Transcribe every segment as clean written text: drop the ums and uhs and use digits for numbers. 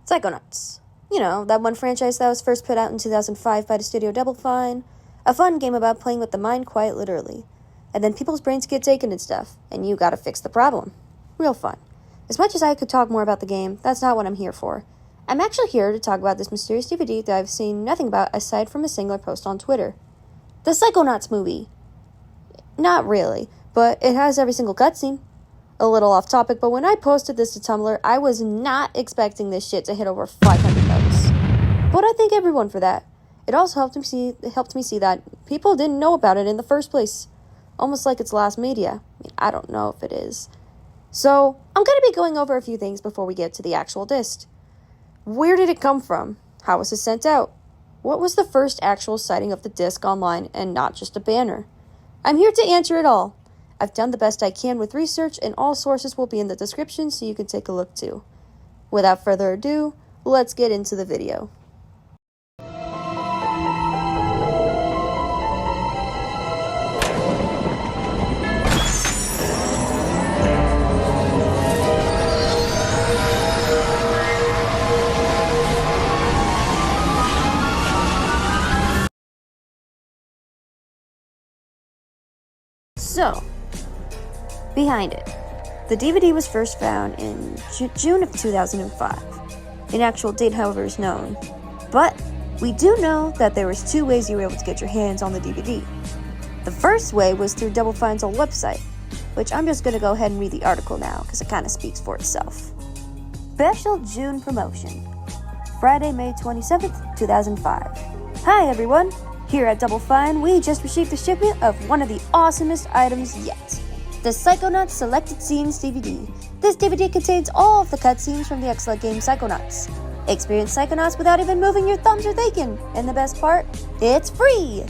Psychonauts. You know, that one franchise that was first put out in 2005 by the studio Double Fine. A fun game about playing with the mind quite literally. And then people's brains get taken and stuff, and you gotta fix the problem. Real fun. As much as I could talk more about the game, that's not what I'm here for. I'm actually here to talk about this mysterious DVD that I've seen nothing about aside from a singular post on Twitter. The Psychonauts movie. Not really, but it has every single cutscene. A little off topic, but when I posted this to Tumblr, I was not expecting this shit to hit over 500 votes. But I thank everyone for that. It also helped me see that people didn't know about it in the first place. Almost like it's lost media. I don't know if it is. So, I'm going to be going over a few things before we get to the actual disc. Where did it come from? How was it sent out? What was the first actual sighting of the disc online and not just a banner? I'm here to answer it all. I've done the best I can with research, and all sources will be in the description so you can take a look too. Without further ado, let's get into the video. So, behind it. The DVD was first found in June of 2005. An actual date, however, is known. But we do know that there was two ways you were able to get your hands on the DVD. The first way was through Double Fine's old website, which I'm just going to go ahead and read the article now because it kind of speaks for itself. Special June promotion. Friday, May 27th, 2005. Hi everyone! Here at Double Fine, we just received a shipment of one of the awesomest items yet. The Psychonauts Selected Scenes DVD. This DVD contains all of the cutscenes from the excellent game Psychonauts. Experience Psychonauts without even moving your thumbs or thinking. And the best part, it's free!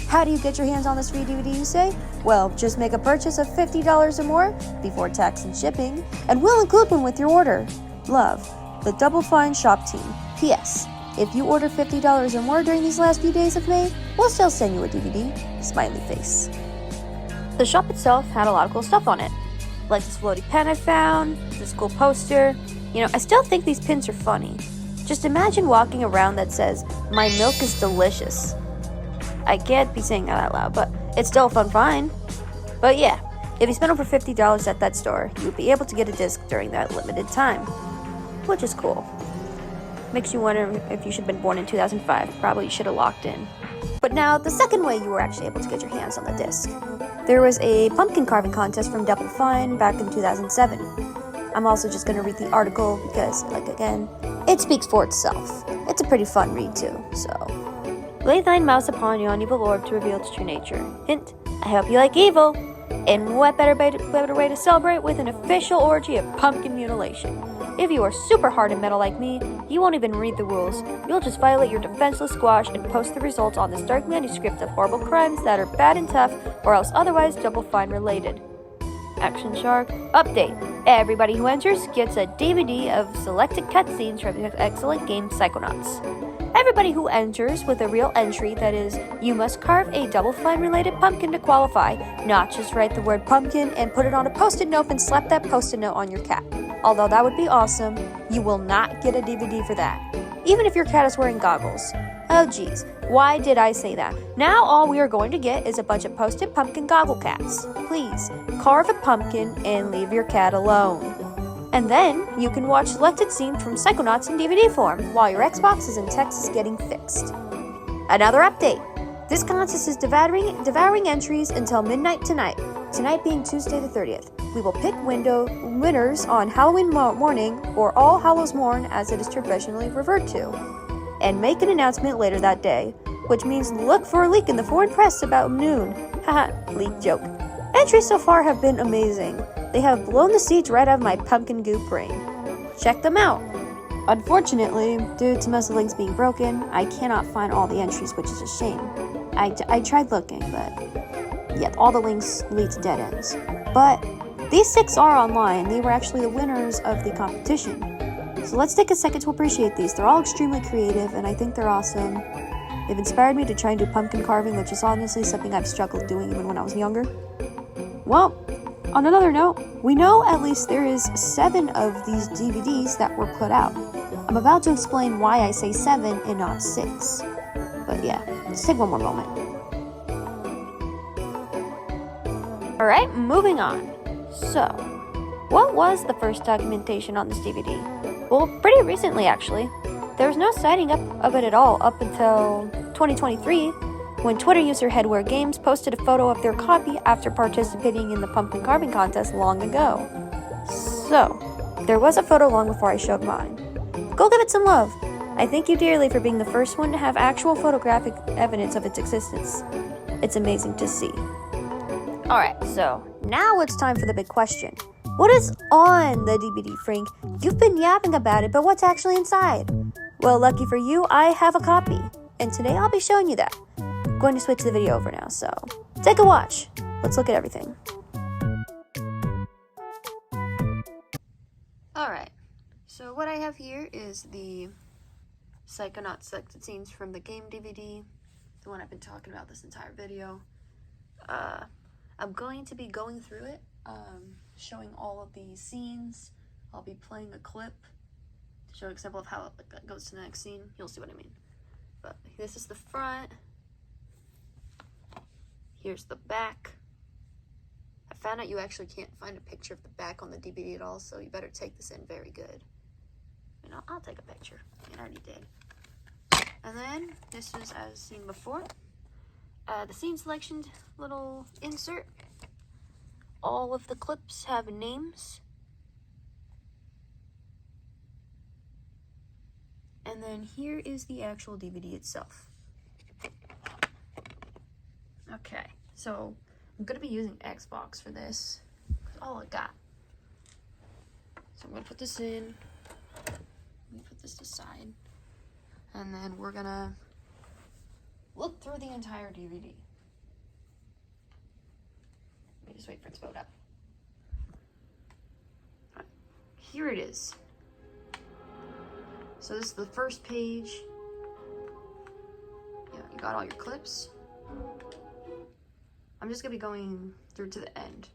How do you get your hands on this free DVD, you say? Well, just make a purchase of $50 or more, before tax and shipping, and we'll include one with your order. Love, the Double Fine shop team. P.S. If you order $50 or more during these last few days of May, we'll still send you a DVD. Smiley face. The shop itself had a lot of cool stuff on it. Like this floaty pen I found, this cool poster. You know, I still think these pins are funny. Just imagine walking around that says, "My milk is delicious." I can't be saying that out loud, but it's still a fun find. But yeah, if you spend over $50 at that store, you'll be able to get a disc during that limited time. Which is cool. Makes you wonder if you should have been born in 2005. Probably you should have locked in. But now, the second way you were actually able to get your hands on the disc. There was a pumpkin carving contest from Double Fine back in 2007. I'm also just going to read the article because, again, it speaks for itself. It's a pretty fun read too, so. Lay thine mouse upon yon evil orb to reveal its true nature. Hint, I hope you like evil. And what better way to celebrate with an official orgy of pumpkin mutilation. If you are super hard and metal like me, you won't even read the rules. You'll just violate your defenseless squash and post the results on this dark manuscript of horrible crimes that are bad and tough, or else otherwise Double Fine related. Action Shark. Update. Everybody who enters gets a DVD of selected cutscenes from the excellent game Psychonauts. Everybody who enters with a real entry, that is, you must carve a Double Fine related pumpkin to qualify, not just write the word pumpkin and put it on a post-it note and slap that post-it note on your cat. Although that would be awesome, you will not get a DVD for that, even if your cat is wearing goggles. Oh geez, why did I say that? Now all we are going to get is a bunch of post-it pumpkin goggle cats. Please, carve a pumpkin and leave your cat alone. And then, you can watch selected scenes from Psychonauts in DVD form, while your Xbox is in Texas getting fixed. Another update. This contest is devouring entries until midnight tonight being Tuesday the 30th. We will pick winners on Halloween morning, or All Hallows Morn as it is traditionally referred to, and make an announcement later that day, which means look for a leak in the foreign press about noon. Haha, leak joke. Entries so far have been amazing. They have blown the seeds right out of my pumpkin goop brain. Check them out. Unfortunately, due to most of the links being broken, I cannot find all the entries, which is a shame. I tried looking, but yeah, all the links lead to dead ends. But these 6 are online. They were actually the winners of the competition. So let's take a second to appreciate these. They're all extremely creative, and I think they're awesome. They've inspired me to try and do pumpkin carving, which is honestly something I've struggled doing even when I was younger. Well, on another note, we know at least there is 7 of these DVDs that were put out. I'm about to explain why I say 7 and not 6. But yeah, let's take one more moment. Alright, moving on. So, what was the first documentation on this DVD? Well, pretty recently actually. There was no sighting of it at all up until 2023, when Twitter user Headwear Games posted a photo of their copy after participating in the pumpkin carving contest long ago. So, there was a photo long before I showed mine. Go give it some love. I thank you dearly for being the first one to have actual photographic evidence of its existence. It's amazing to see. Alright, so now it's time for the big question. What is on the DVD, Frank? You've been yapping about it, but what's actually inside? Well, lucky for you, I have a copy. And today I'll be showing you that. I'm going to switch the video over now, so take a watch. Let's look at everything. Alright, so what I have here is the Psychonauts selected scenes from the game DVD, the one I've been talking about this entire video. I'm going to be going through it, showing all of the scenes. I'll be playing a clip to show an example of how it goes to the next scene. You'll see what I mean. But this is the front. Here's the back. I found out you actually can't find a picture of the back on the DVD at all, so you better take this in very good. And I'll take a picture. I already did. And then this was as seen before. The scene selection little insert. All of the clips have names. And then here is the actual DVD itself. Okay, so I'm gonna be using Xbox for this. That's all I got. So I'm gonna put this in. Let me put this aside. And then we're gonna look through the entire DVD. Let me just wait for it to load up. All right, here it is. So this is the first page. Yeah, you got all your clips. I'm just gonna be going through to the end.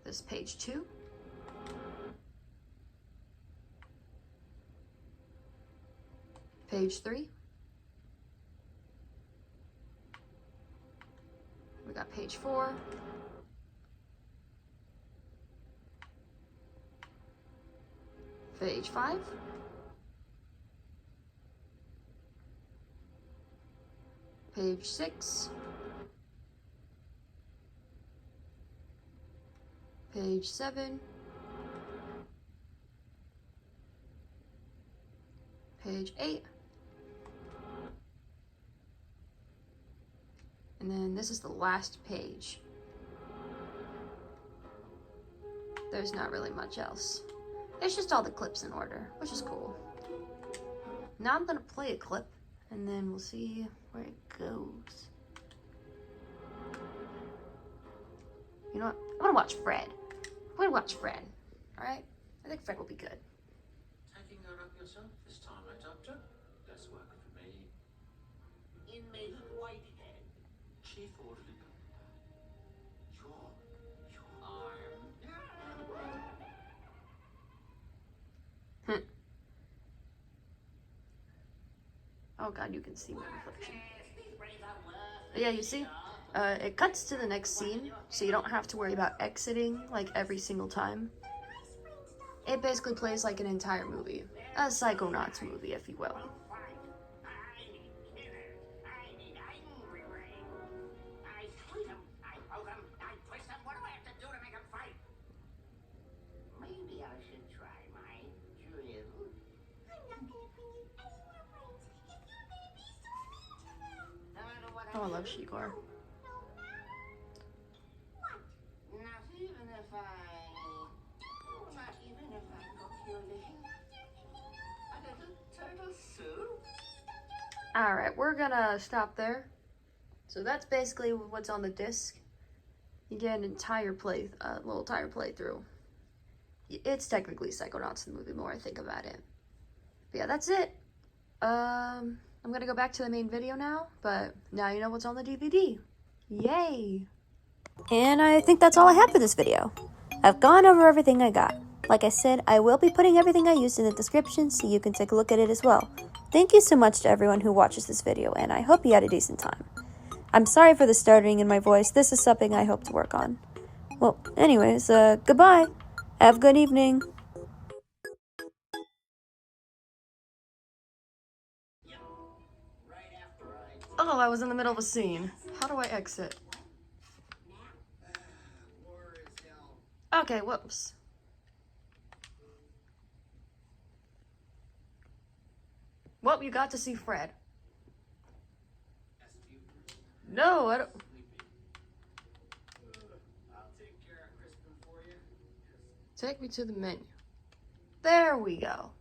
This is page 2. Page 3. We got page 4. Page 5. Page 6. Page 7. Page 8. And then this is the last page. There's not really much else. It's just all the clips in order, which is cool. Now I'm gonna play a clip, and then we'll see where it goes. You know what? I'm gonna watch Fred. I'm gonna watch Fred, alright? I think Fred will be good. Taking her up yourself this time, eh, Doctor? That's work for me. In Miss Whitehead, Chief Orderly your arm. Oh god, you can see my reflection. But yeah, you see? It cuts to the next scene, so you don't have to worry about exiting, like, every single time. It basically plays like an entire movie. A Psychonauts movie, if you will. Maybe I should try my drill. Oh, I love Shigor. Alright, we're gonna stop there. So that's basically what's on the disc. You get an entire little playthrough. It's technically Psychonauts the movie, more I think about it. But yeah, that's it. I'm gonna go back to the main video now, but now you know what's on the DVD. Yay! And I think that's all I have for this video. I've gone over everything I got. Like I said, I will be putting everything I used in the description so you can take a look at it as well. Thank you so much to everyone who watches this video, and I hope you had a decent time. I'm sorry for the stuttering in my voice. This is something I hope to work on. Well, anyways, goodbye. Have a good evening. Oh, I was in the middle of a scene. How do I exit? Okay, whoops. Well, you got to see Fred. No, I don't. Take me to the menu. There we go.